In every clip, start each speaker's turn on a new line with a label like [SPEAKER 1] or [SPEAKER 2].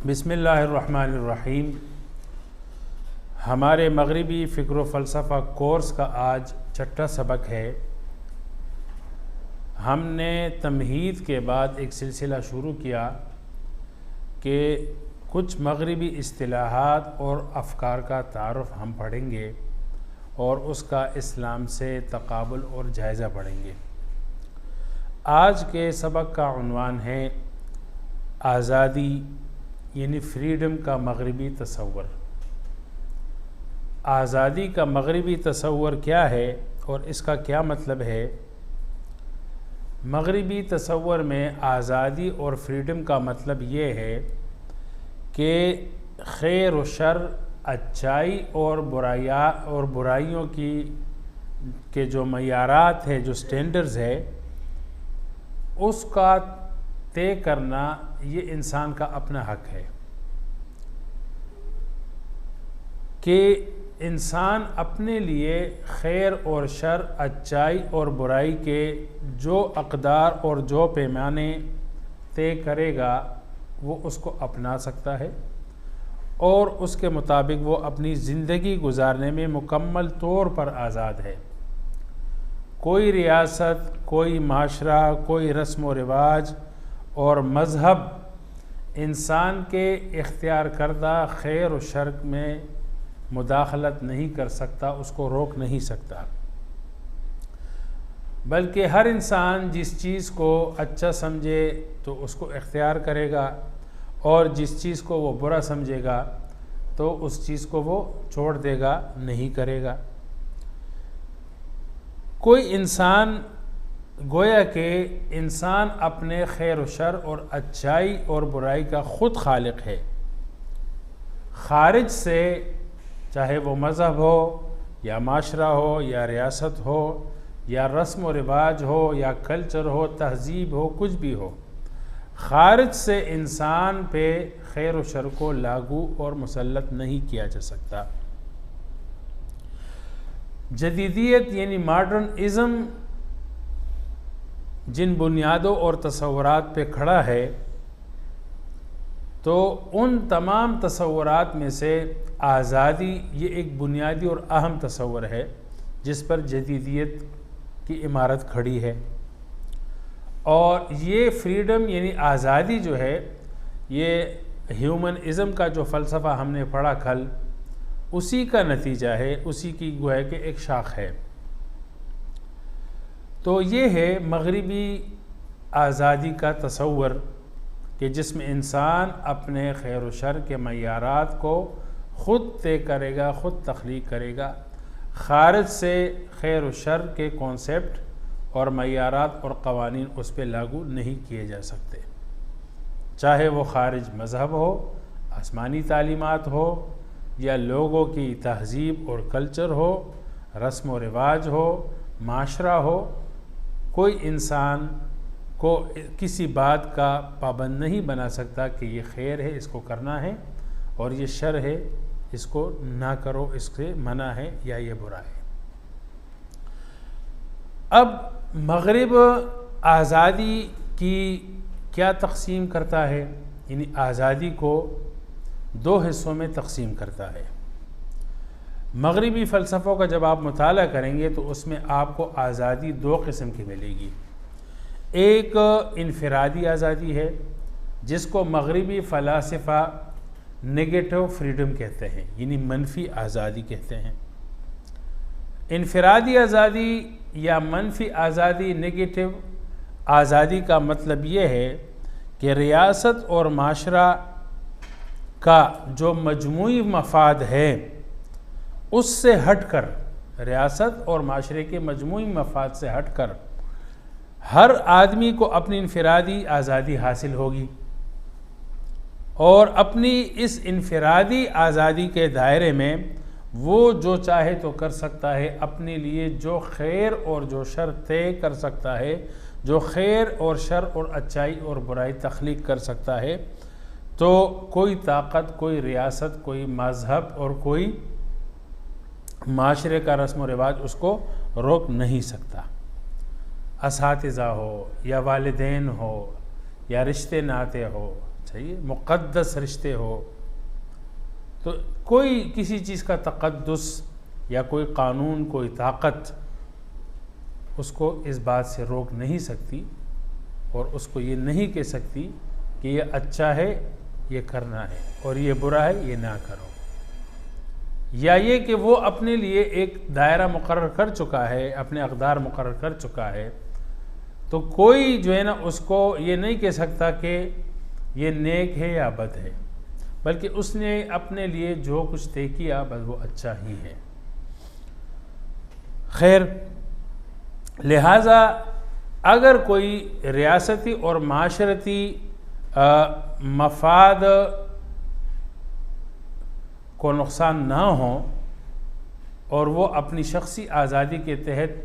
[SPEAKER 1] बिस्मिल्लाहिर्रहमानिर्रहीम। हमारे मगरिबी फ़िक्र व फ़लसफ़ा कोर्स का आज छठा सबक है। हमने तमहीद के बाद एक सिलसिला शुरू किया कि कुछ मगरिबी इस्तिलाहात और अफ़कार का तारुफ़ हम पढ़ेंगे और उसका इस्लाम से तक़ाबुल और जायज़ा पढ़ेंगे। आज के सबक का उन्वान है आज़ादी यानी फ्रीडम का मगरिबी तसव्वुर। आज़ादी का मगरिबी तसव्वुर क्या है और इसका क्या मतलब है? मगरिबी तसव्वुर में आज़ादी और फ्रीडम का मतलब ये है कि खैर व शर, अच्छाई और बुराइयों के जो मयारात है, जो स्टैंडर्ड्स है, उसका तय करना ये इंसान का अपना हक है कि इंसान अपने लिए खैर और शर, अच्छाई और बुराई के जो अक़दार और जो पैमाने तय करेगा वो उसको अपना सकता है और उसके मुताबिक वो अपनी ज़िंदगी गुजारने में मुकम्मल तौर पर आज़ाद है। कोई रियासत, कोई माशरा, कोई रस्म व रिवाज और मज़हब इंसान के इख्तियार करदा खैर व शर में मुदाखलत नहीं कर सकता, उसको रोक नहीं सकता, बल्कि हर इंसान जिस चीज़ को अच्छा समझे तो उसको इख्तियार करेगा और जिस चीज़ को वो बुरा समझेगा तो उस चीज़ को वो छोड़ देगा, नहीं करेगा। कोई इंसान गोया के इंसान अपने खैर व शर और अच्छाई और बुराई का ख़ुद खालिक है। ख़ारिज से, चाहे वो मज़हब हो या माशरा हो या रियासत हो या रस्म व रिवाज हो या कल्चर हो, तहज़ीब हो, कुछ भी हो, ख़ारिज से इंसान पे खैर व शर को लागू और मुसल्लत नहीं किया जा सकता। जदीदियत यानी मॉडर्निज़म जिन बुनियादों और तसव्वुरात पे खड़ा है, तो उन तमाम तसव्वुरात में से आज़ादी ये एक बुनियादी और अहम तसव्वुर है जिस पर जदीदियत की इमारत खड़ी है। और ये फ्रीडम यानी आज़ादी जो है, ये ह्यूमनिज़म का जो फ़लसफ़ा हमने पढ़ा कल, उसी का नतीजा है, उसी की गोया के एक शाख है। तो ये है मगरिबी आज़ादी का तसव्वुर कि जिसमें इंसान अपने खैर व शर के मयारात को ख़ुद तय करेगा, ख़ुद तख्लीक करेगा। ख़ारिज से खैर व शर के कॉन्सेप्ट और मयारात और क़वानीन उस पर लागू नहीं किए जा सकते, चाहे वो ख़ारिज मज़हब हो, आसमानी तालीमात हो या लोगों की तहज़ीब और कल्चर हो, रस्म व रिवाज हो, माशरा हो। कोई इंसान को किसी बात का पाबंद नहीं बना सकता कि ये खैर है, इसको करना है, और ये शर है, इसको ना करो, इससे मना है या ये बुरा है। अब मगरिब आज़ादी की क्या तक़सीम करता है, यानी आज़ादी को दो हिस्सों में तक़सीम करता है। मगरिबी फ़लसफ़ों का जब आप मुताला करेंगे तो उसमें आपको आज़ादी दो किस्म की मिलेगी। एक इनफरादी आज़ादी है जिसको मगरिबी फ़लासफ़ा नेगेटिव फ्रीडम कहते हैं, यानी मनफी आज़ादी कहते हैं। इनफरादी आज़ादी या मनफी आज़ादी, नेगेटिव आज़ादी का मतलब ये है कि रियासत और माशरा का जो मजमूई मफाद है उससे हटकर, रियासत और माशरे के मजमूई मफाद से हटकर हर आदमी को अपनी इनफरादी आज़ादी हासिल होगी और अपनी इस इनफरादी आज़ादी के दायरे में वो जो चाहे तो कर सकता है, अपने लिए जो खैर और जो शर तय कर सकता है, जो खैर और शर और अच्छाई और बुराई तख्लीक कर सकता है। तो कोई ताकत, कोई रियासत, कोई मज़हब और कोई माशरे का रस्म व रिवाज उसको रोक नहीं सकता। असातिज़ा हो या वालिदैन हो या रिश्ते नाते हो, चाहिए, मुक़द्दस रिश्ते हो, तो कोई किसी चीज़ का तक़द्दुस या कोई कानून, कोई ताकत उसको इस बात से रोक नहीं सकती और उसको ये नहीं कह सकती कि ये अच्छा है, ये करना है, और ये बुरा है, ये ना करो। या ये कि वो अपने लिए एक दायरा मुकर्रर कर चुका है, अपने अक़दार मुकर्रर कर चुका है, तो कोई जो है ना उसको ये नहीं कह सकता कि ये नेक है या बद है, बल्कि उसने अपने लिए जो कुछ तय किया बस वो अच्छा ही है। खैर, लिहाजा अगर कोई रियासती और माशरती मफाद को नुकसान ना हो और वो अपनी शख्सी आज़ादी के तहत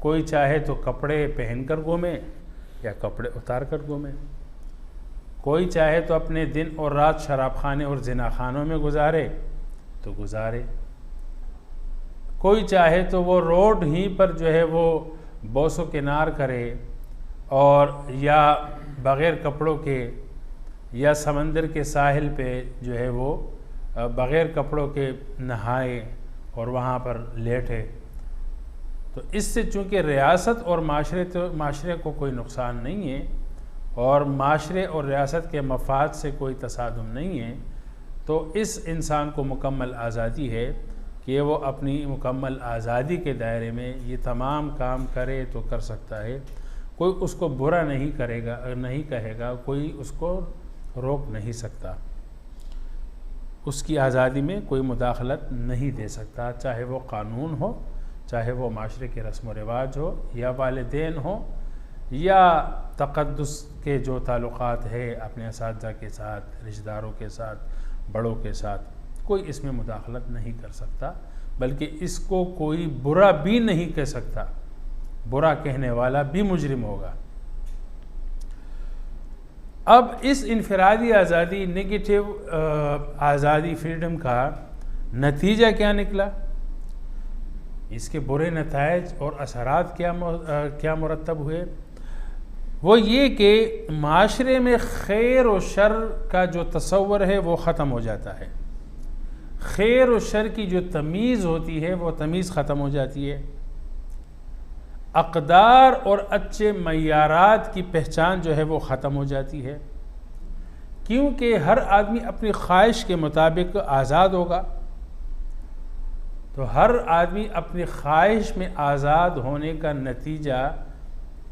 [SPEAKER 1] कोई चाहे तो कपड़े पहन कर घूमे या कपड़े उतार कर घूमे, कोई चाहे तो अपने दिन और रात शराब खाने और जिना खानों में गुजारे तो गुजारे, कोई चाहे तो वो रोड ही पर जो है वो बोसो किनार करे और या बग़ैर कपड़ों के या समंदर के साहिल पे जो है वो बग़ैर कपड़ों के नहाए और वहाँ पर लेटे। तो इससे चूँकि रियासत और माशरे को कोई नुकसान नहीं है और माशरे और रियासत के मफाद से कोई तसादुम नहीं है, तो इस इंसान को मुकम्मल आज़ादी है कि वो अपनी मुकम्मल आज़ादी के दायरे में ये तमाम काम करे तो कर सकता है। कोई उसको बुरा नहीं करेगा, नहीं कहेगा, कोई उसको रोक नहीं सकता, उसकी आज़ादी में कोई मुदाखलत नहीं दे सकता, चाहे वो कानून हो, चाहे वो माशरे के रस्म व रिवाज हो, या वालिदैन हो, या तक़द्दुस के जो ताल्लुक़ात है अपने असातिज़ा के साथ, रिश्तेदारों के साथ, बड़ों के साथ, कोई इसमें मुदाखलत नहीं कर सकता, बल्कि इसको कोई बुरा भी नहीं कह सकता, बुरा कहने वाला भी मुजरिम होगा। अब इस इनफरादी आज़ादी, नेगेटिव आज़ादी, फ्रीडम का नतीजा क्या निकला, इसके बुरे नताइज और असरात क्या मुरतब हुए, वो ये कि माशरे में खैर और शर का जो तसव्वुर है वो ख़त्म हो जाता है, खैर और शर की जो तमीज़ होती है वो तमीज़ ख़त्म हो जाती है, अक़दार और अच्छे मय्यारात की पहचान जो है वो ख़त्म हो जाती है, क्योंकि हर आदमी अपनी ख्वाहिश के मुताबिक आज़ाद होगा। तो हर आदमी अपनी ख्वाहिश में आज़ाद होने का नतीजा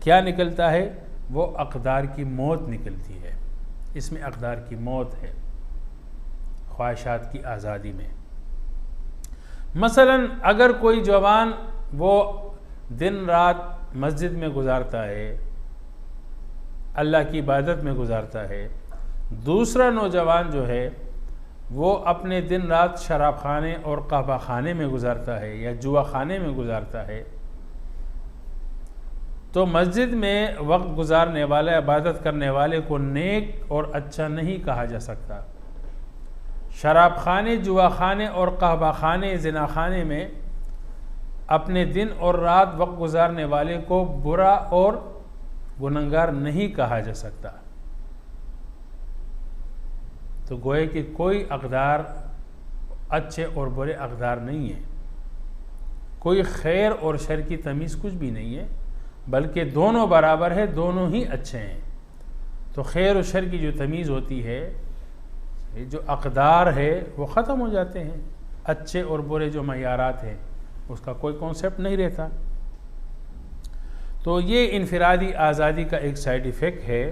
[SPEAKER 1] क्या निकलता है, वो अक़दार की मौत निकलती है। इसमें अक़दार की मौत है ख्वाहिशात की आज़ादी में। मसलन अगर कोई जवान वो दिन रात मस्जिद में गुजारता है, अल्लाह की इबादत में गुजारता है, दूसरा नौजवान जो है वो अपने दिन रात शराब खाने और कहवा खाने में गुजारता है या जुआ खाने में गुजारता है, तो मस्जिद में वक्त गुजारने वाला, इबादत करने वाले को नेक और अच्छा नहीं कहा जा सकता। शराब खाने, जुआ खाने और कहवा खाने, जिना खाने में अपने दिन और रात वक्त गुजारने वाले को बुरा और गुनहगार नहीं कहा जा सकता। तो गोए कि कोई अक़दार अच्छे और बुरे अक़दार नहीं है, कोई खैर और शर की तमीज़ कुछ भी नहीं है, बल्कि दोनों बराबर है, दोनों ही अच्छे हैं। तो खैर और शर की जो तमीज़ होती है, जो अक़दार है वो ख़त्म हो जाते हैं, अच्छे और बुरे जो मय्यारात हैं उसका कोई कॉन्सेप्ट नहीं रहता। तो ये इनफरादी आज़ादी का एक साइड इफ़ेक्ट है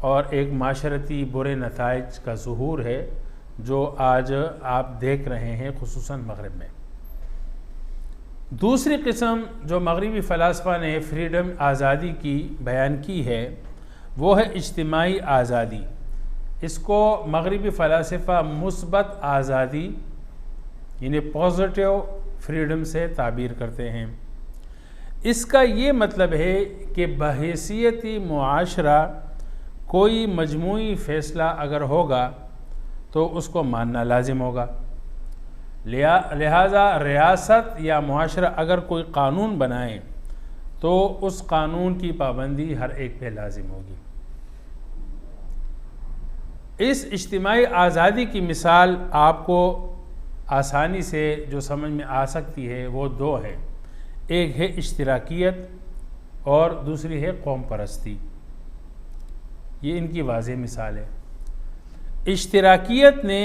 [SPEAKER 1] और एक माशरती बुरे नताइज का ज़ुहूर है जो आज आप देख रहे हैं, खुसूसन मग़रिब में। दूसरी किस्म जो मग़रिबी फ़लसफ़ा ने फ्रीडम आज़ादी की बयान की है वो है इज्तिमाई आज़ादी। इसको मग़रिबी फ़लसफ़ा मुस्बत आज़ादी यानी पॉजिटिव फ्रीडम से ताबीर करते हैं। इसका ये मतलब है कि बहैसियती मुआशरा कोई मजमूई फ़ैसला अगर होगा तो उसको मानना लाजिम होगा। लिहाजा रियासत या मुआशरा अगर कोई कानून बनाए तो उस कानून की पाबंदी हर एक पे लाजिम होगी। इस इज्तिमाई आज़ादी की मिसाल आपको आसानी से जो समझ में आ सकती है वो दो है, एक है इश्तिराकियत और दूसरी है कौम परस्ती। ये इनकी वाज़ेह मिसाल है। इश्तिराकियत ने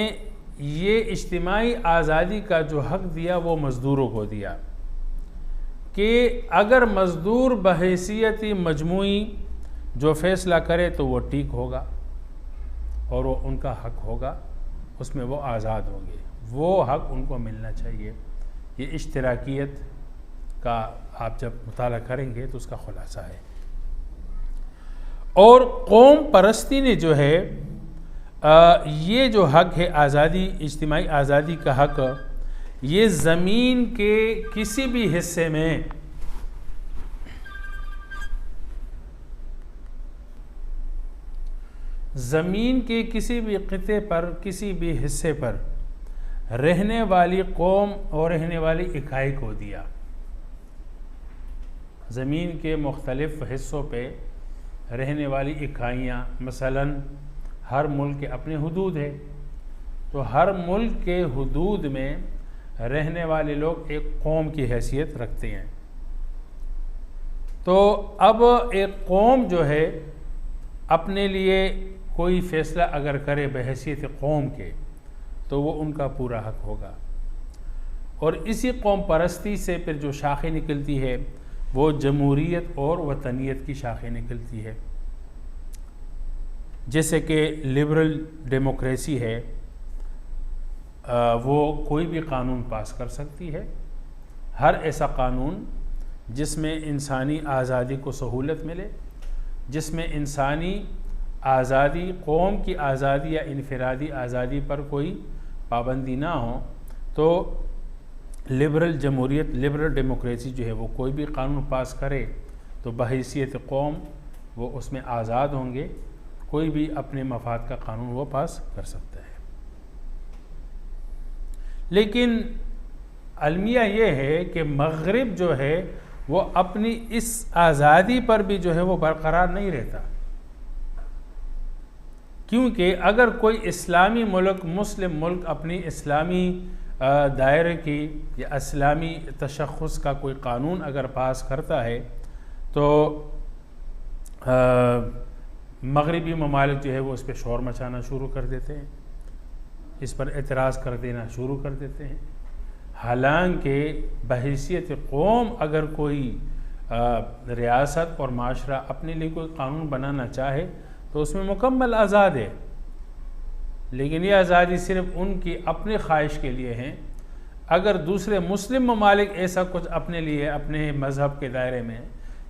[SPEAKER 1] ये इज्तिमाई आज़ादी का जो हक़ दिया वो मज़दूरों को दिया कि अगर मज़दूर बहैसियती मजमूई जो फ़ैसला करे तो वो ठीक होगा और वो उनका हक़ होगा, उसमें वो आज़ाद होंगे, वो हक़ उनको मिलना चाहिए। ये इश्तिराकियत का आप जब मुताला करेंगे तो उसका खुलासा है। और कौम परस्ती ने जो है ये जो हक़ है आज़ादी, इज्तिमाई आज़ादी का हक़, ये ज़मीन के किसी भी हिस्से में ज़मीन के किसी भी क़िते पर, किसी भी हिस्से पर रहने वाली कौम और रहने वाली इकाई को दिया। ज़मीन के मुख्तलिफ़ हिस्सों पे रहने वाली इकाइयाँ, मसलन हर मुल्क के अपने हुदूद है, तो हर मुल्क के हुदूद में रहने वाले लोग एक कौम की हैसियत रखते हैं। तो अब एक कौम जो है अपने लिए कोई फ़ैसला अगर करे बहैसियत कौम के, तो वो उनका पूरा हक़ होगा। और इसी कौम परस्ती से फिर जो शाखें निकलती है वो जमहूरियत और वतनियत की शाखें निकलती है। जैसे कि लिबरल डेमोक्रेसी है, वो कोई भी कानून पास कर सकती है, हर ऐसा कानून जिसमें इंसानी आज़ादी को सहूलत मिले, जिसमें इंसानी आज़ादी, कौम की आज़ादी या इनफरादी आज़ादी पर कोई पाबंदी ना हो, तो लिबरल जमहूरियत, लिबरल डेमोक्रेसी जो है वो कोई भी कानून पास करे तो बहैसियत कौम वो उसमें आज़ाद होंगे, कोई भी अपने मफाद का कानून वो पास कर सकता है। लेकिन अलमिया ये है कि मग़रिब जो है वो अपनी इस आज़ादी पर भी जो है वो बरकरार नहीं रहता, क्योंकि अगर कोई इस्लामी मुल्क, मुस्लिम मुल्क अपनी इस्लामी दायरे की या इस्लामी तशख़्ख़ुस का कोई कानून अगर पास करता है तो मग़रिबी ममालिक जो है वो इस पर शोर मचाना शुरू कर देते हैं, इस पर एतराज़ कर देना शुरू कर देते हैं। हालांकि बहैसियत कौम अगर कोई रियासत और माशरा अपने लिए कोई कानून बनाना चाहे तो उसमें मुकम्मल आज़ाद है, लेकिन ये आज़ादी सिर्फ़ उनकी अपनी ख्वाहिश के लिए है। अगर दूसरे मुस्लिम ममालिक ऐसा कुछ अपने लिए, अपने मज़हब के दायरे में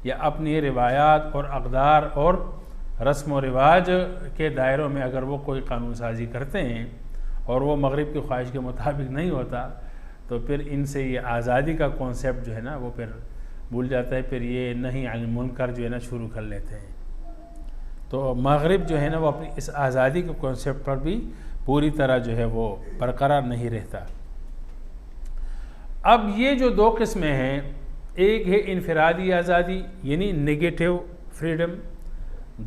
[SPEAKER 1] या अपनी रिवायात और अक़दार और रस्म व रिवाज के दायरों में अगर वो कोई कानून साजी करते हैं और वो मग़रिब की ख्वाहिश के मुताबिक नहीं होता, तो फिर इनसे ये आज़ादी का कॉन्सेप्ट जो है ना वो फिर भूल जाता है, फिर ये नहीं अनिल मुनकर जो है ना शुरू कर लेते हैं। तो मग़रिब जो है ना वो अपनी इस आज़ादी के कॉन्सेप्ट पर भी पूरी तरह जो है वो बरकरार नहीं रहता। अब ये जो दो किस्में हैं, एक है इनफरादी आज़ादी यानी नेगेटिव फ्रीडम,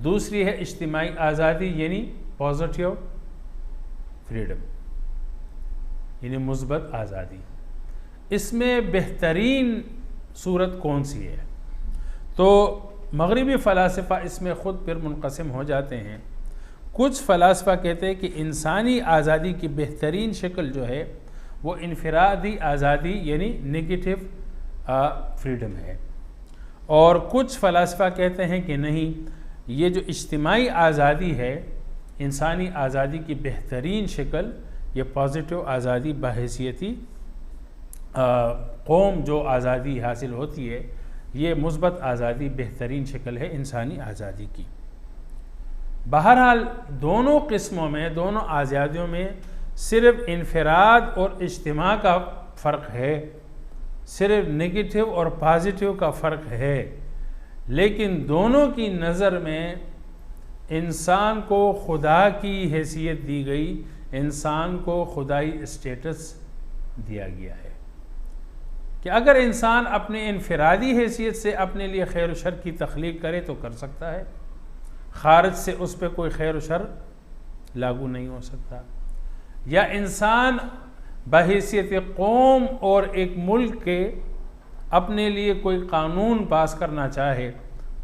[SPEAKER 1] दूसरी है इज्तिमाई आज़ादी यानी पॉजिटिव फ्रीडम यानी मुस्बत आज़ादी। इसमें बेहतरीन सूरत कौन सी है? तो मग़रिबी फ़लासफ़ा इसमें ख़ुद फिर मुनक़सिम हो जाते हैं। कुछ फ़लासफ़ा कहते हैं कि इंसानी आज़ादी की बेहतरीन शक्ल जो है वो इनफरादी आज़ादी यानी नेगेटिव फ्रीडम है, और कुछ फ़लासफ़ा कहते हैं कि नहीं, ये जो इज्तिमाई आज़ादी है, इंसानी आज़ादी की बेहतरीन शक्ल ये पॉजिटिव आज़ादी बहैसियती कौम जो आज़ादी हासिल होती है, ये मुस्बत आज़ादी बेहतरीन शक्ल है इंसानी आज़ादी की। बहरहाल दोनों किस्मों में, दोनों आज़ादियों में सिर्फ़ इनफराद और इज्तिमा का फ़र्क है, सिर्फ नेगेटिव और पॉजिटिव का फ़र्क है, लेकिन दोनों की नज़र में इंसान को खुदा की हैसियत दी गई, इंसान को खुदाई स्टेटस दिया गया है कि अगर इंसान अपने इनफरादी हैसियत से अपने लिए खैर व शर की तख्लीक करे तो कर सकता है, खारिज से उस पर कोई खैर व शर लागू नहीं हो सकता। या इंसान बहैसियत कौम और एक मुल्क के अपने लिए कोई कानून पास करना चाहे,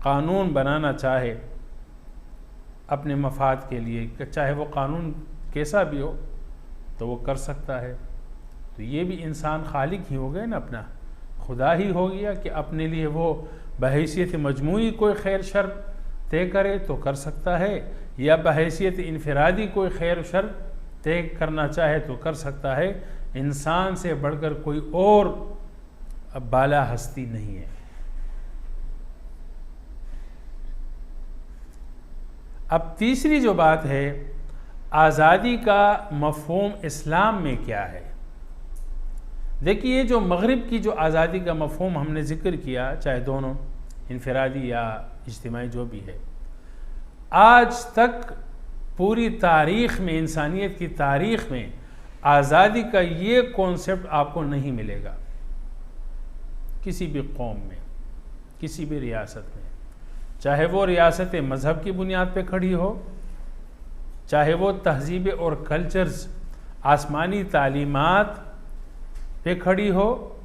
[SPEAKER 1] कानून बनाना चाहे अपने मफाद के लिए, चाहे वो कानून कैसा भी हो, तो वो कर सकता है। तो ये भी इंसान खालिक ही हो गए ना, अपना खुदा ही हो गया कि अपने लिए वो बहैसियत मजमूई कोई खैर शर तय करे तो कर सकता है, या बहैसियत इनफरादी कोई खैर शर तय करना चाहे तो कर सकता है। इंसान से बढ़कर कोई और बाला हस्ती नहीं है। अब तीसरी जो बात है, आज़ादी का मफ़हूम इस्लाम में क्या है। देखिए, जो मग़रिब की जो आज़ादी का मफ़हूम हमने ज़िक्र किया, चाहे दोनों इनफरादी या इज्तिमाई जो भी है, आज तक पूरी तारीख़ में, इंसानियत की तारीख़ में आज़ादी का ये कॉन्सेप्ट आपको नहीं मिलेगा किसी भी कौम में, किसी भी रियासत में, चाहे वो रियासत मज़हब की बुनियाद पे खड़ी हो, चाहे वो तहज़ीब और कल्चर्स आसमानी तालीमात पे खड़ी हो,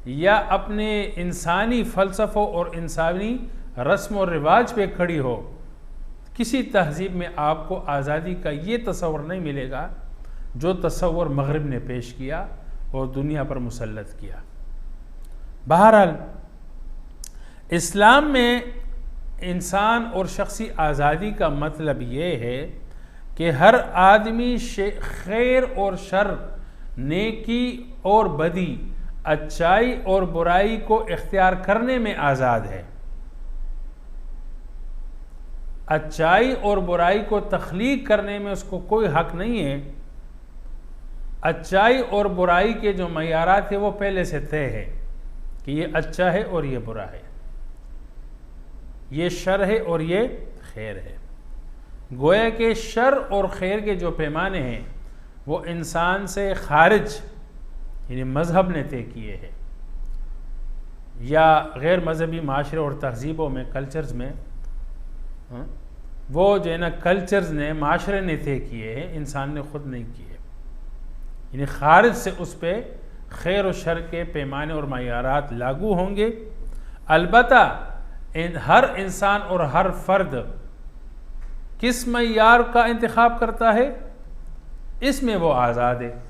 [SPEAKER 1] या अपने इंसानी फ़लसफ़ों और इंसानी रस्म और रिवाज पे खड़ी हो। किसी तहज़ीब में आपको आज़ादी का ये तस्वर नहीं मिलेगा जो तस्वर मग़रिब ने पेश किया और दुनिया पर मुसल्लत किया। बहरहाल, इस्लाम में इंसान और शख्सी आज़ादी का मतलब ये है कि हर आदमी खैर और शर, नेकी और बदी, अच्छाई और बुराई को इख्तियार करने में आज़ाद है। अच्छाई और बुराई को तख्लीक करने में उसको कोई हक नहीं है। अच्छाई और बुराई के जो मयारात है वो पहले से तय है कि ये अच्छा है और ये बुरा है, ये शर है और ये खैर है। गोया के शर और खैर के जो पैमाने हैं वो इंसान से खारिज, यानी मज़हब ने तय किए हैं, या गैर मज़हबी माशरे और तहज़ीबों में, कल्चर्स में, वो जो है ना कल्चर्स ने, माशरे ने तय किए हैं, इंसान ने ख़ुद नहीं किए। यानी खारिज से उस पर खैर और शर के पैमाने और मयारात लागू होंगे। अलबत्ता हर इंसान और हर फ़र्द किस मयार का इंतखाब करता है, इसमें वो आज़ाद है,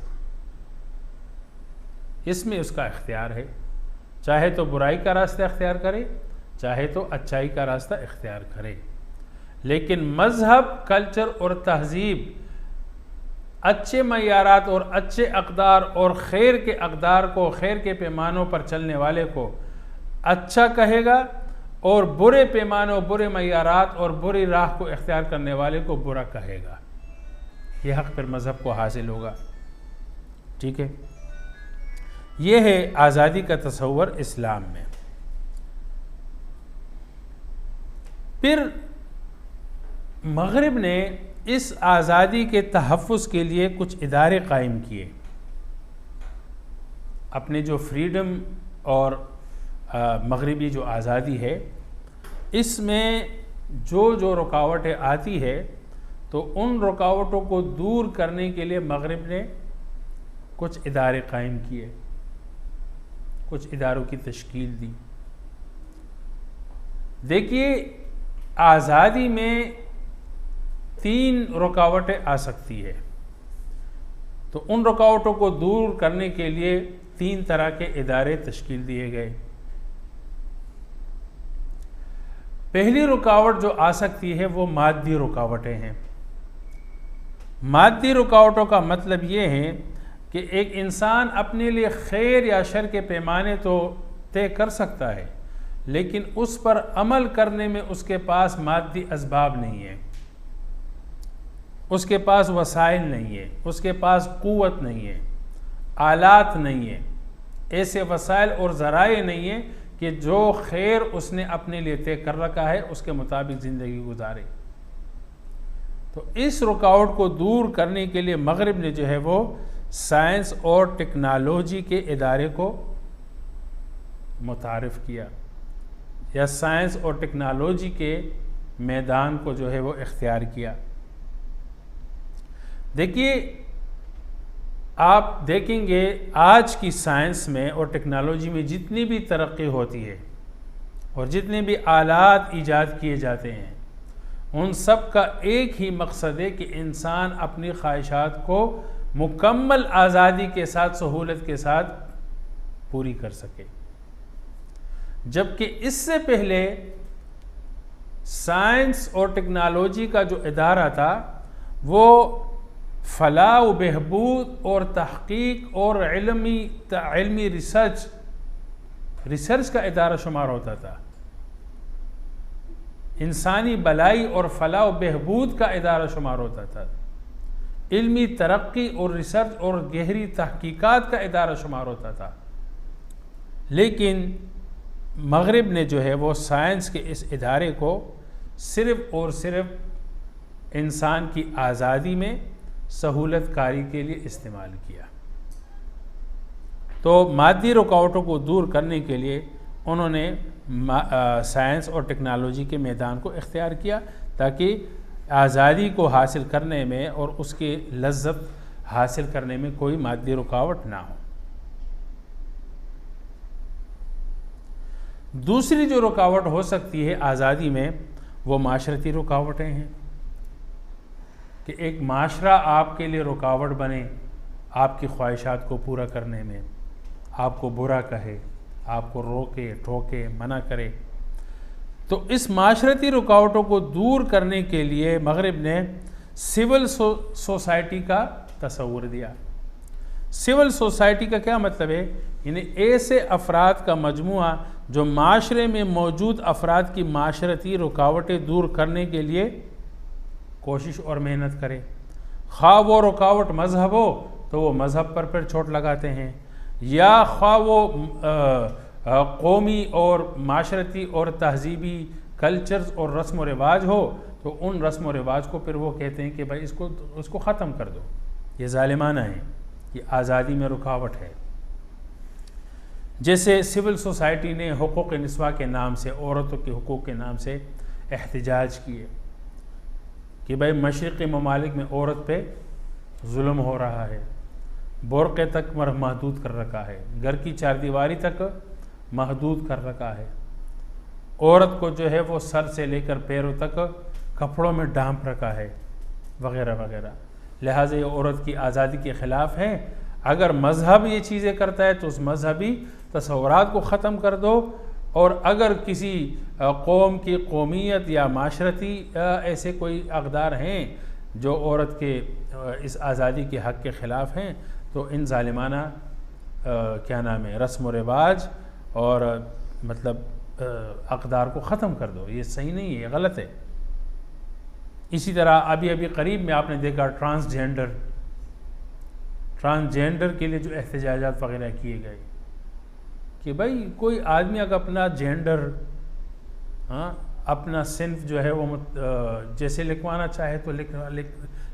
[SPEAKER 1] इसमें उसका इख्तियार है। चाहे तो बुराई का रास्ता इख्तियार करे, चाहे तो अच्छाई का रास्ता इख्तियार करे। लेकिन मज़हब, कल्चर और तहज़ीब अच्छे मयारात और अच्छे अक़दार और खैर के अक़दार को, खैर के पैमानों पर चलने वाले को अच्छा कहेगा, और बुरे पैमानों, बुरे मयारात और बुरी राह को इख्तियार करने वाले को बुरा कहेगा। यह हक़ फिर मज़हब को हासिल होगा। ठीक है, यह है आज़ादी का तस्वर इस्लाम में। फिर मग़रिब ने इस आज़ादी के तहफ़्फ़ुज़ के लिए कुछ इदारे कायम किए। अपने जो फ्रीडम और मग़रिबी जो आज़ादी है, इसमें जो रुकावटें आती है, तो उन रुकावटों को दूर करने के लिए मग़रिब ने कुछ इदारे कायम किए, कुछ इदारों की तश्कील दी। देखिए, आज़ादी में 3 रुकावटें आ सकती है, तो उन रुकावटों को दूर करने के लिए 3 तरह के इदारे तश्कील दिए गए। पहली रुकावट जो आ सकती है वो मादी रुकावटें हैं। मादी रुकावटों का मतलब ये है कि एक इंसान अपने लिए खैर या शर के पैमाने तो तय कर सकता है, लेकिन उस पर अमल करने में उसके पास मादी असबाब नहीं है, उसके पास वसाइल नहीं है, उसके पास क़ुव्वत नहीं है, आलात नहीं है, ऐसे वसाइल और ज़राए नहीं है कि जो खैर उसने अपने लिए तय कर रखा है उसके मुताबिक ज़िंदगी गुजारे। तो इस रुकावट को दूर करने के लिए मग़रिब ने जो है वो साइंस और टेक्नोलॉजी के इदारे को मुतारिफ़ किया, या साइंस और टेक्नोलॉजी के मैदान को जो है वो इख्तियार किया। देखिए, आप देखेंगे आज की साइंस में और टेक्नोलॉजी में जितनी भी तरक्की होती है और जितने भी आलात ईजाद किए जाते हैं, उन सब का एक ही मकसद है कि इंसान अपनी ख्वाहिशात को मुकम्मल आज़ादी के साथ, सहूलत के साथ पूरी कर सके। जबकि इससे पहले साइंस और टेक्नोलॉजी का जो इदारा था वो फलाह व बहबूद और तहकीक और इल्मी रिसर्च का इदारा शुमार होता था। इंसानी भलाई और फलाह व बहबूद का इदारा शुमार होता था। इल्मी तरक्की और रिसर्च और गहरी तहकीकात का इदारा शुमार होता था। लेकिन मगरिब ने जो है वो साइंस के इस इदारे को सिर्फ़ और सिर्फ इंसान की आज़ादी में सहूलत कारी के लिए इस्तेमाल किया। तो मादी रुकावटों को दूर करने के लिए उन्होंने साइंस और टेक्नोलॉजी के मैदान को इख्तियार किया ताकि आज़ादी को हासिल करने में और उसकी लज्जत हासिल करने में कोई मादी रुकावट ना हो। दूसरी जो रुकावट हो सकती है आज़ादी में, वो माशरती रुकावटें हैं कि एक माशरा आपके लिए रुकावट बने आपकी ख्वाहिशात को पूरा करने में, आपको बुरा कहे, आपको रोके टोके मना करे। तो इस माशरती रुकावटों को दूर करने के लिए मगरिब ने सिविल सोसाइटी का तस्वुर दिया। सिविल सोसाइटी का क्या मतलब है? यानी ऐसे अफराद का मजमुआ जो माशरे में मौजूद अफराद की माशरती रुकावटें दूर करने के लिए कोशिश और मेहनत करे। ख्वाह वो रुकावट मज़हब हो तो वो मज़हब पर फिर चोट लगाते हैं, या ख्वाह वो कौमी और माशरती और तहजीबी कल्चर्स और रस्म व रिवाज हो तो उन रस्म व रिवाज को फिर वो कहते हैं कि भाई इसको ख़त्म कर दो, ये ज़ालिमाना है, ये आज़ादी में रुकावट है। जैसे सिविल सोसाइटी ने हुकूक़ निस्वा के नाम से, औरतों के हुकूक़ के नाम से एहतिजाज किए कि भाई मशरिक़ी ममालिक में औरत पे जुल्म हो रहा है, बुर्क़े तक महदूद कर रखा है, घर की चारदीवारी तक महदूद कर रखा है, औरत को जो है वो सर से लेकर पैरों तक कपड़ों में ढांप रखा है, वगैरह वगैरह। लिहाजा ये औरत की आज़ादी के ख़िलाफ़ है। अगर मज़हब ये चीज़ें करता है तो उस मजहबी तस्वुरात को ख़त्म कर दो, और अगर किसी कौम की कौमियत या माशरती ऐसे कोई अक़दार हैं जो औरत के इस आज़ादी के हक़ के ख़िलाफ़ हैं तो इन ज़ालिमाना क्या नाम है रस्म व रिवाज और मतलब अक़दार को ख़त्म कर दो। ये सही नहीं है, ये गलत है। इसी तरह अभी अभी करीब में आपने देखा ट्रांसजेंडर के लिए जो एहतजाजात वगैरह किए गए कि भाई कोई आदमी अगर अपना जेंडर अपना सिन्फ जो है वो जैसे लिखवाना चाहे तो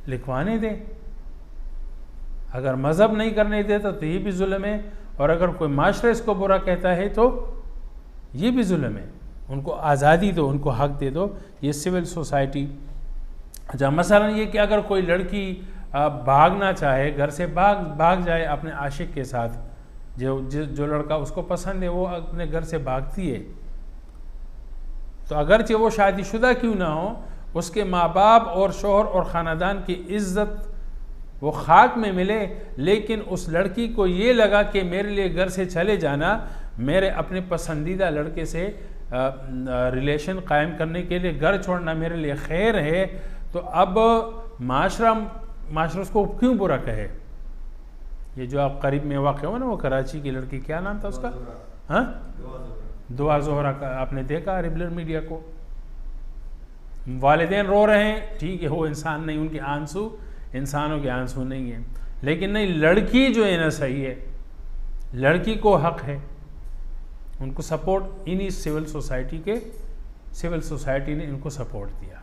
[SPEAKER 1] लिखवाने दे। अगर मज़हब नहीं करने देता तो ये भी जुल्म है, और अगर कोई माशरा इसको बुरा कहता है तो ये भी जुल्म है। उनको आज़ादी दो, उनको हक़ दे दो। ये सिविल सोसाइटी। अच्छा, मसलन ये कि अगर कोई लड़की भागना चाहे, घर से भाग जाए अपने आशिक के साथ, जो लड़का उसको पसंद है वो अपने घर से भागती है, तो अगरचे वो शादीशुदा क्यों ना हो, उसके माँ बाप और शोहर और ख़ानदान की इज़्ज़त वो खाक में मिले, लेकिन उस लड़की को ये लगा कि मेरे लिए घर से चले जाना, मेरे अपने पसंदीदा लड़के से रिलेशन कायम करने के लिए घर छोड़ना मेरे लिए खैर है, तो अब माशरा उसको क्यों बुरा कहे। ये जो आप करीब में वाक़ हो ना, वो कराची की लड़की, क्या नाम था उसका, हाँ, दुआ ज़ोहरा का, आपने देखा रेगुलर मीडिया को। वालिदैन रो रहे हैं, ठीक है, वो इंसान नहीं, उनके आंसू इंसानों के आंसू नहीं है, लेकिन नहीं, लड़की जो है ना सही है, लड़की को हक़ है, उनको सपोर्ट इन्हीं सिविल सोसाइटी ने इनको सपोर्ट दिया।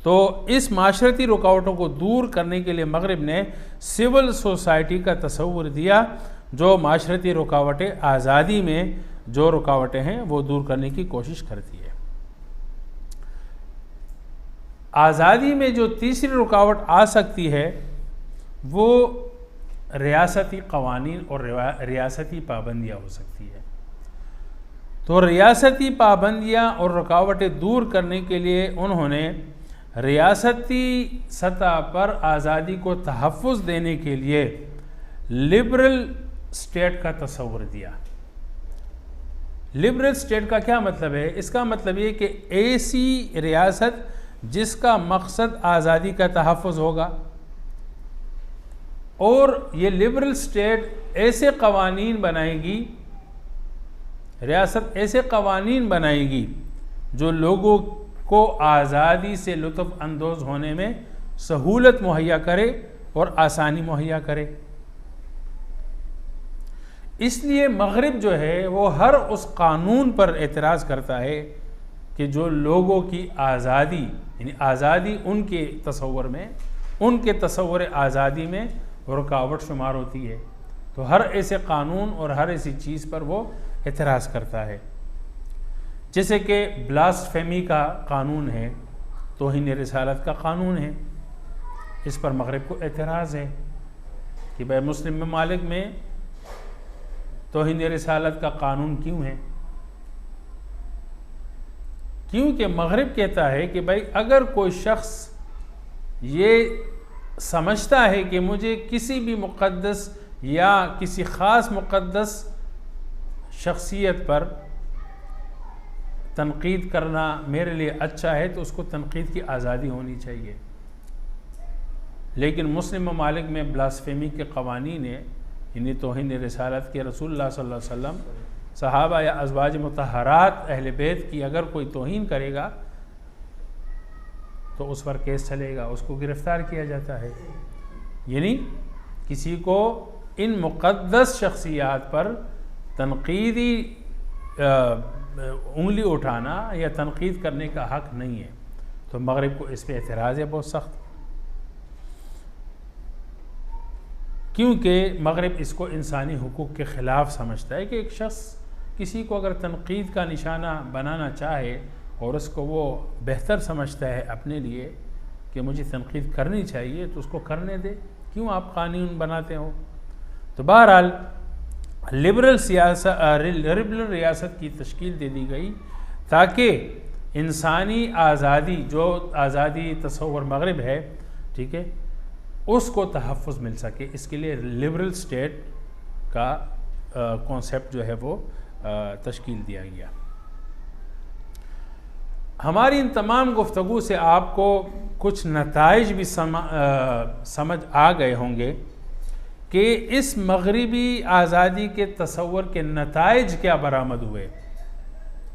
[SPEAKER 1] तो इस माशरती रुकावटों को दूर करने के लिए मगरिब ने सिविल सोसाइटी का तस्वुर दिया, जो माशरती रुकावटें, आज़ादी में जो रुकावटें हैं वो दूर करने की कोशिश करती है। आज़ादी में जो तीसरी रुकावट आ सकती है वो रियासती क़वानीन और रियासती पाबंदियाँ हो सकती है। तो रियासती पाबंदियाँ और रुकावटें दूर करने के लिए उन्होंने रियासती सतह पर आज़ादी को तहफ़्फ़ुज़ देने के लिए लिबरल स्टेट का तस्वुर दिया। लिबरल स्टेट का क्या मतलब है? इसका मतलब ये कि ऐसी रियासत जिसका मकसद आज़ादी का तहफ़्फ़ुज़ होगा, और ये लिबरल स्टेट ऐसे क़वानीन बनाएगी, रियासत ऐसे क़वानीन बनाएगी जो लोगों को आज़ादी से लुत्फ़ अंदोज़ होने में सहूलत मुहैया करे और आसानी मुहैया करे। इसलिए मग़रिब जो है वो हर उस कानून पर एतराज़ करता है कि जो लोगों की आज़ादी, यानी आज़ादी उनके तसव्वुर में, उनके तसव्वुर आज़ादी में रुकावट शुमार होती है। तो हर ऐसे कानून और हर ऐसी चीज़ पर वो एतराज़ करता है। जैसे कि ब्लास्फेमी का कानून है, तौहीन रिसालत का कानून है, इस पर मग़रिब को एतराज़ है कि भाई मुस्लिम ममालिक में तौहीन रिसालत का कानून क्यों है? क्योंकि मग़रिब कहता है कि भाई अगर कोई शख्स ये समझता है कि मुझे किसी भी मुक़द्दस या किसी ख़ास मुक़द्दस शख्सियत पर तनक़ीद करना मेरे लिए अच्छा है, तो उसको तनक़ीद की आज़ादी होनी चाहिए। लेकिन मुस्लिम ममालिक में ब्लास्फेमी के क़वानीन है, इन्हें तौहीन रिसालत के रसूलुल्लाह सल्लल्लाहु अलैहि वसल्लम, सहाबा या अज़वाज मुतहरात अहले बैत की अगर कोई तौहीन करेगा तो उस पर केस चलेगा, उसको गिरफ़्तार किया जाता है। यानी किसी को इन मुक़द्दस शख्सियात पर तनक़ीदी उंगली उठाना या तनक़ीद करने का हक़ नहीं है। तो मग़रिब को इस पर एतराज़ है बहुत सख्त, क्योंकि मग़रिब इसको इंसानी हुकूक़ के ख़िलाफ़ समझता है कि एक शख्स किसी को अगर तनक़ीद का निशाना बनाना चाहे और उसको वो बेहतर समझता है अपने लिए कि मुझे तनक़ीद करनी चाहिए, तो उसको करने दे, क्यों आप कानून बनाते हो? तो बहरहाल लिबरल रियासत की तश्कील दे दी गई ताकि इंसानी आज़ादी, जो आज़ादी तस्वुर मग़रिब है, ठीक है, उसको तहफ़्फ़ुज़ मिल सके। इसके लिए लिबरल स्टेट का कॉन्सेप्ट जो है वो तश्कील दिया गया। हमारी इन तमाम गुफ्तगू से आपको कुछ नताइज भी समझ आ गए होंगे कि इस मग़रिबी आज़ादी के तस्वुर के नताइज क्या बरामद हुए,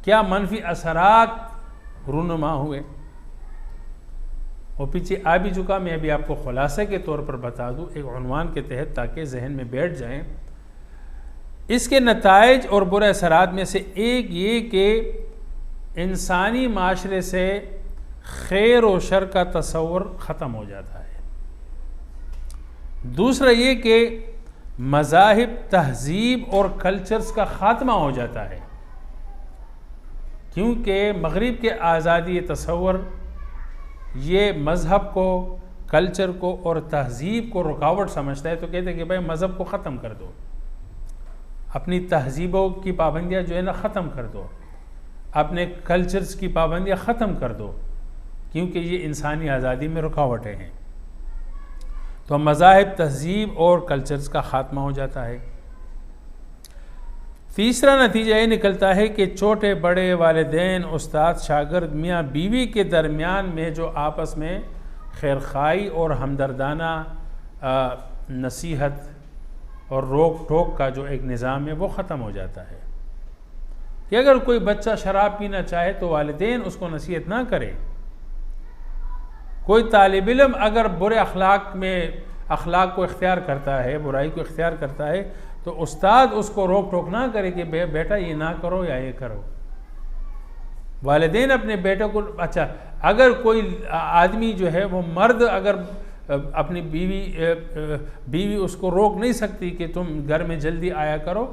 [SPEAKER 1] क्या मनफी असरात रूनुमा हुए। और पीछे आ भी चुका, मैं अभी आपको खुलासे के तौर पर बता दूँ एक उन्वान के तहत, ताकि जहन में बैठ जाएं। इसके नताइज और बुरे असरात में से एक ये कि इंसानी माशरे से खैर व शर का तस्वुर ख़त्म हो जाता है। दूसरा ये कि मज़ाहिब, तहज़ीब और कल्चर्स का ख़ात्मा हो जाता है, क्योंकि मग़रिब के आज़ादी तस्वुर ये मज़हब को, कल्चर को और तहज़ीब को रुकावट समझता है। तो कहते हैं कि भाई मज़हब को ख़त्म कर दो, अपनी तहज़ीबों की पाबंदियाँ जो है ना ख़त्म कर दो, अपने कल्चर्स की पाबंदियाँ ख़त्म कर दो, क्योंकि ये इंसानी आज़ादी में रुकावटें हैं। तो मज़ाहिब, तहज़ीब और कल्चर्स का ख़ात्मा हो जाता है। तीसरा नतीजा ये निकलता है कि छोटे बड़े वालिदैन, उस्ताद, शागिर्द, मियाँ बीवी के दरमियान में जो आपस में खैरखाई और हमदर्दाना नसीहत और रोक टोक का जो एक निज़ाम है वो ख़त्म हो जाता है। कि अगर कोई बच्चा शराब पीना चाहे तो वालिदैन उसको नसीहत ना करे। कोई तालिब इल्म अगर बुरे अखलाक को इख्तियार करता है, बुराई को इख्तियार करता है, तो उस्ताद उसको रोक टोक ना करे कि बेटा ये ना करो या ये करो। वालिदैन अपने बेटे को, अच्छा अगर कोई आदमी जो है वो मर्द अगर अपनी बीवी उसको रोक नहीं सकती कि तुम घर में जल्दी आया करो,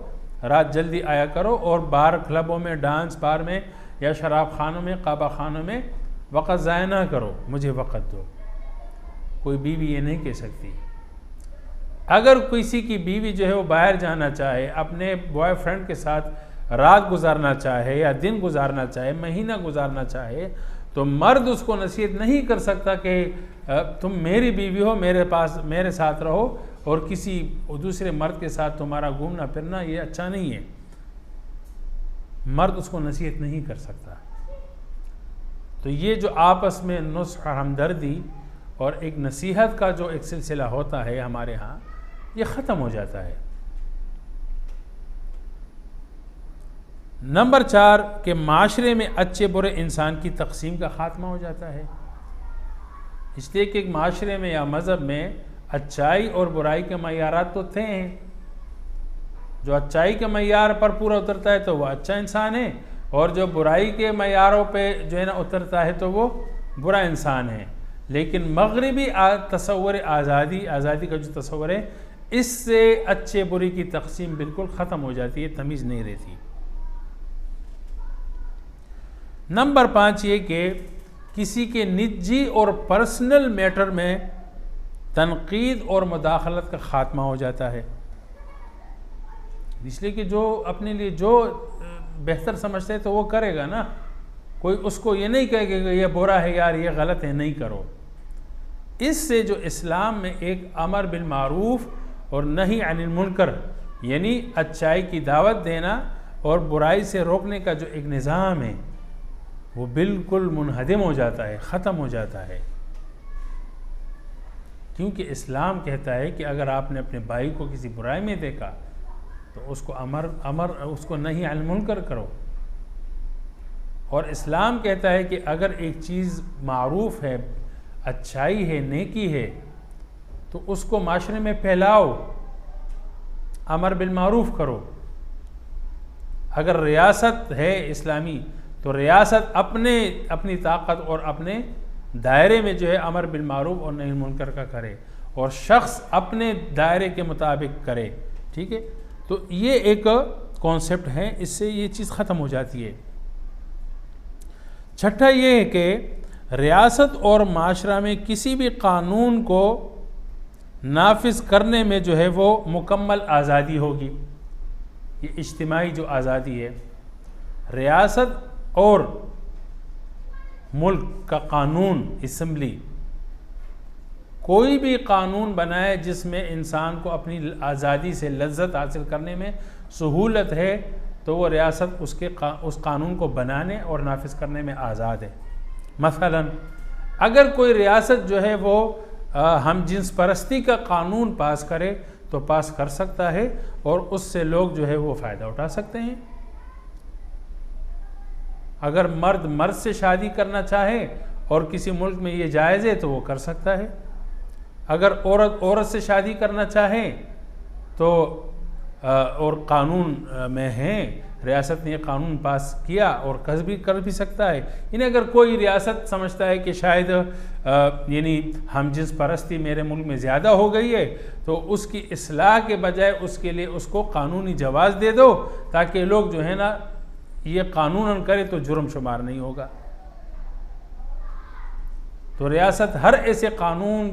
[SPEAKER 1] रात जल्दी आया करो, और बार क्लबों में, डांस बार में या शराब खानों में, काबा खानों में वक़्त ज़ाया ना करो, मुझे वक़्त दो। कोई बीवी ये नहीं कह सकती। अगर किसी की बीवी जो है वो बाहर जाना चाहे, अपने बॉयफ्रेंड के साथ रात गुजारना चाहे या दिन गुजारना चाहे, महीना गुजारना चाहे, तो मर्द उसको नसीहत नहीं कर सकता कि तुम मेरी बीवी हो, मेरे पास मेरे साथ रहो, और किसी दूसरे मर्द के साथ तुम्हारा घूमना फिरना ये अच्छा नहीं है। मर्द उसको नसीहत नहीं कर सकता। तो ये जो आपस में नुस्ख, हमदर्दी और एक नसीहत का जो एक सिलसिला होता है हमारे यहाँ, ये ख़त्म हो जाता है। नंबर 4 के माशरे में अच्छे बुरे इंसान की तकसीम का ख़ात्मा हो जाता है। इसलिए कि एक माशरे में या मज़हब में अच्छाई और बुराई के मयारात तो थे हैं। जो अच्छाई के मयार पर पूरा उतरता है तो वह अच्छा इंसान है, और जो बुराई के मयारों पे जो है ना उतरता है तो वो बुरा इंसान है। लेकिन मगरिबी तसव्वुर आज़ादी का जो तसव्वुर है, इससे अच्छे बुरी की तकसीम बिल्कुल ख़त्म हो जाती है, तमीज़ नहीं रहती। नंबर 5 ये कि किसी के निजी और पर्सनल मैटर में तनकीद और मुदाखलत का ख़ात्मा हो जाता है। इसलिए कि जो अपने लिए जो बेहतर समझते है तो वो करेगा ना। कोई उसको ये नहीं कहेगा कि ये बुरा है यार, ये गलत है, नहीं करो। इससे जो इस्लाम में एक अमर बिल मारूफ और नही अनिल मुनकर, यानी अच्छाई की दावत देना और बुराई से रोकने का जो एक निज़ाम है, वो बिल्कुल मुनहदिम हो जाता है, ख़त्म हो जाता है। क्योंकि इस्लाम कहता है कि अगर आपने अपने भाई को किसी बुराई में देखा तो उसको उसको नहीं अनिल मुनकर करो। और इस्लाम कहता है कि अगर एक चीज़ मारूफ है, अच्छाई है, नेकी है, तो उसको माशरे में फैलाओ, अमर बिल मारूफ करो। अगर रियासत है इस्लामी तो रियासत अपनी ताकत और अपने दायरे में जो है अमर बिल मारूफ और नही मुनकर का करे, और शख्स अपने दायरे के मुताबिक करे। ठीक है, तो ये एक कॉन्सेप्ट है, इससे ये चीज़ ख़त्म हो जाती है। छठा ये है कि रियासत और माशरा में किसी भी कानून को नाफिज करने में जो है वो मुकम्मल आज़ादी होगी। ये इज्तिमाई जो आज़ादी है, रियासत और मुल्क का कानून, असम्बली कोई भी कानून बनाए जिसमें इंसान को अपनी आज़ादी से लज्जत हासिल करने में सहूलत है, तो वो रियासत उस कानून को बनाने और नाफिज करने में आज़ाद है। मसलन अगर कोई रियासत जो है वो हम जिन्स परस्ती का कानून पास करे तो पास कर सकता है, और उससे लोग जो है वो फ़ायदा उठा सकते हैं। अगर मर्द से शादी करना चाहे और किसी मुल्क में ये जायज़ है तो वो कर सकता है। अगर औरत से शादी करना चाहे तो और कानून में है, रियासत ने कानून पास किया और कर भी सकता है। यानी अगर कोई रियासत समझता है कि शायद यानी हम जिस परस्ती मेरे मुल्क में ज़्यादा हो गई है, तो उसकी इस्लाह के बजाय उसके लिए उसको कानूनी जवाज़ दे दो, ताकि लोग जो है ना ये कानूनन करे तो जुर्म शुमार नहीं होगा। तो रियासत हर ऐसे कानून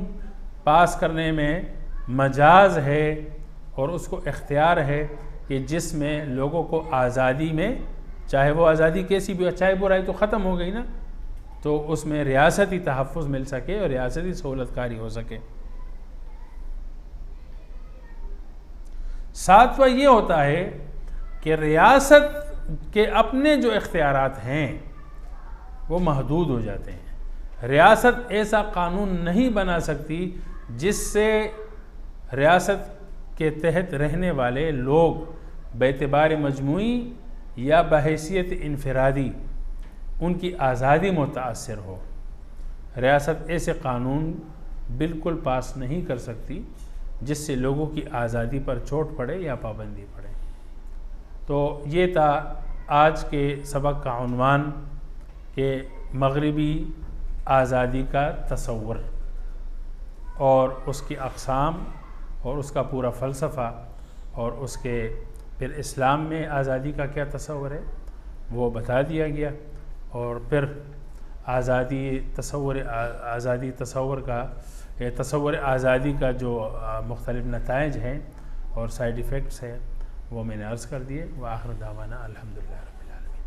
[SPEAKER 1] पास करने में मजाज है और उसको इख्तियार है कि जिसमें लोगों को आज़ादी में, चाहे वो आज़ादी कैसी भी, चाहे बुराई तो ख़त्म हो गई ना, तो उसमें रियासती तहफ़्फ़ुज़ मिल सके और रियासती सहूलतकारी हो सके। सातवां ये होता है कि रियासत के अपने जो इख्तियारात हैं वो महदूद हो जाते हैं। रियासत ऐसा कानून नहीं बना सकती जिससे रियासत के तहत रहने वाले लोग बेतबार मजमूई या बहैसियत इनफरादी उनकी आज़ादी मुतासर हो। रियासत ऐसे कानून बिल्कुल पास नहीं कर सकती जिससे लोगों की आज़ादी पर चोट पड़े या पाबंदी पड़े। तो ये था आज के सबक का उन्वान कि मगरिबी आज़ादी का तसव्वुर और उसकी अक़साम और उसका पूरा फ़लसफ़ा, और उसके फिर इस्लाम में आज़ादी का क्या तसव्वुर है वो बता दिया गया। और फिर आज़ादी तसव्वुर आज़ादी का जो मुख्तलिफ़ नताइज हैं और साइड इफ़ेक्ट्स हैं वो मैंने अर्ज़ कर दिए। व आखिर दावाना अल्हम्दुलिल्लाह रब्बिल आलमीन।